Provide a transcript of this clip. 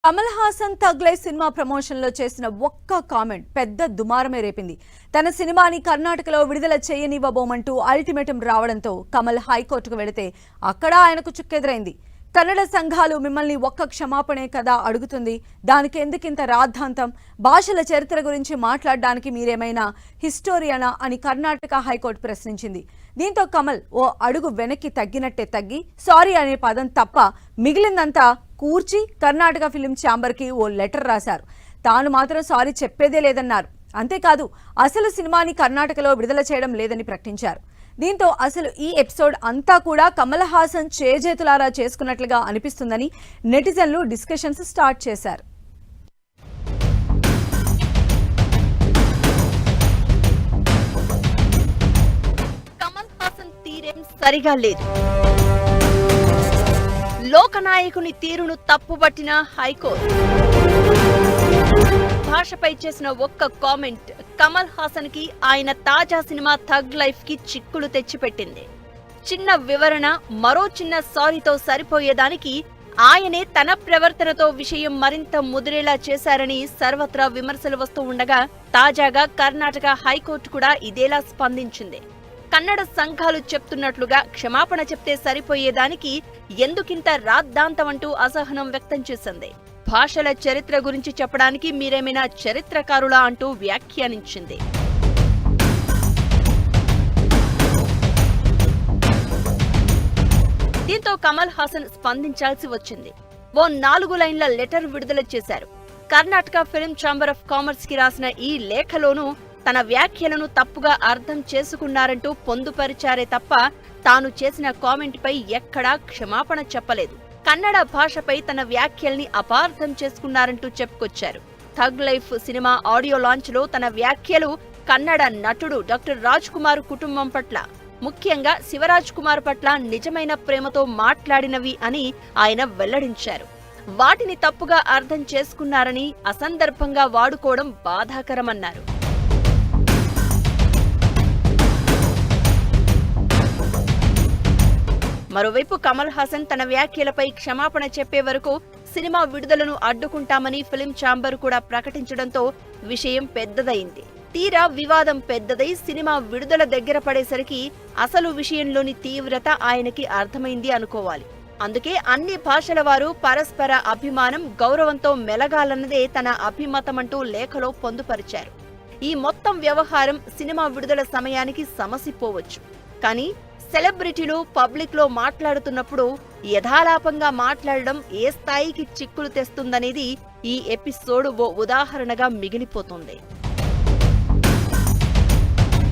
Kamal Haasan tug life cinema promotion లో చేసిన ఒక్క కామెంట్ పెద్ద దుమారమే రేపింది. తన సినిమాని కర్ణాటకలో విడుదల చేయనివ్వబోమంటూ అల్టిమేటం రావడంతో కమల్ హైకోర్టుకు వెళితే అక్కడ ఆయనకు చుక్కెదురైంది. కన్నడ సంఘాలు మిమ్మల్ని ఒక్క క్షమాపణే కదా అడుగుతుంది, దానికి ఎందుకింత రాద్ధాంతం, భాషల చరిత్ర గురించి మాట్లాడడానికి మీరేమైనా హిస్టోరియనా అని కర్ణాటక హైకోర్టు ప్రశ్నించింది. దీంతో కమల్ ఓ అడుగు వెనక్కి తగ్గినట్టే తగ్గి సారీ అనే పదం తప్ప మిగిలిందంతా కూర్చి కర్ణాటక ఫిలిం ఛాంబర్కి ఓ లెటర్ రాశారు. తాను మాత్రం సారీ చెప్పేదే లేదన్నారు. అంతేకాదు అసలు సినిమాని కర్ణాటకలో విడుదల చేయడం లేదని ప్రకటించారు. దీంతో అసలు ఈ ఎపిసోడ్ అంతా కూడా కమల్ హాసన్ చేజేతులారా చేసుకున్నట్లుగా అనిపిస్తుందని నెటిజన్లు డిస్కషన్స్ స్టార్ట్ చేశారు. కమల్ హాసన్ తీరేం సరిగా లేదు. లోకనాయకుని తీరును తప్పుబట్టిన హైకోర్టు. భాషపై చేసిన ఒక్క కామెంట్ కమల్ హాసన్ కి ఆయన తాజా సినిమా థగ్ లైఫ్ కి చిక్కులు తెచ్చిపెట్టింది. చిన్న వివరణ, మరో చిన్న సారీతో సరిపోయేదానికి ఆయనే తన ప్రవర్తనతో విషయం మరింత ముదిరేలా చేశారని సర్వత్రా విమర్శలు వస్తూ ఉండగా తాజాగా కర్ణాటక హైకోర్టు కూడా ఇదేలా స్పందించింది. కన్నడ సంఘాలు చెప్తున్నట్లుగా క్షమాపణ చెప్తే సరిపోయేదానికి ఎందుకింత రాద్ధాంతమంటూ అసహనం వ్యక్తం చేసింది. భాషల చరిత్ర గురించి చెప్పడానికి మీరేమైనా చరిత్రకారులా అంటూ వ్యాఖ్యానించింది. దీంతో కమల్ హాసన్ స్పందించాల్సి వచ్చింది. ఓ 4 లైన్ల లెటర్ విడుదల చేశారు. Karnataka film chamber of commerce కి రాసిన ఈ లేఖలోనూ తన వ్యాఖ్యలను తప్పుగా అర్థం చేసుకున్నారంటూ పొందుపరిచారే తప్ప తాను చేసిన కామెంట్ పై ఎక్కడా క్షమాపణ చెప్పలేదు. కన్నడ భాషపై తన వ్యాఖ్యల్ని అపార్థం చేసుకున్నారంటూ చెప్పుకొచ్చారు. Tug life cinema audio launch లో తన వ్యాఖ్యలు కన్నడ నటుడు డాక్టర్ రాజ్ కుమార్ కుటుంబం పట్ల, ముఖ్యంగా శివరాజ్ కుమార్ పట్ల నిజమైన ప్రేమతో మాట్లాడినవి అని ఆయన వెల్లడించారు. వాటిని తప్పుగా అర్థం చేసుకున్నారని, అసందర్భంగా వాడుకోవడం బాధాకరమన్నారు. మరోవైపు కమల్ హాసన్ తన వ్యాఖ్యలపై క్షమాపణ చెప్పే వరకు సినిమా విడుదలను అడ్డుకుంటామని ఫిలిం ఛాంబర్ కూడా ప్రకటించడంతో విషయం పెద్దదైంది. తీరా వివాదం పెద్దదై సినిమా విడుదల దగ్గర పడేసరికి అసలు విషయంలోని తీవ్రత ఆయనకి అర్థమైంది అనుకోవాలి. అందుకే అన్ని భాషల వారు పరస్పర అభిమానం, గౌరవంతో మెలగాలన్నదే తన అభిమతమంటూ లేఖలో పొందుపరిచారు. ఈ మొత్తం వ్యవహారం సినిమా విడుదల సమయానికి సమసిపోవచ్చు. కానీ సెలబ్రిటీలు పబ్లిక్ లో మాట్లాడుతున్నప్పుడు యథాలాపంగా మాట్లాడడం ఏ స్థాయికి చిక్కులు తెస్తుందనేది ఈ ఎపిసోడ్ ఓ ఉదాహరణగా మిగిలిపోతుంది.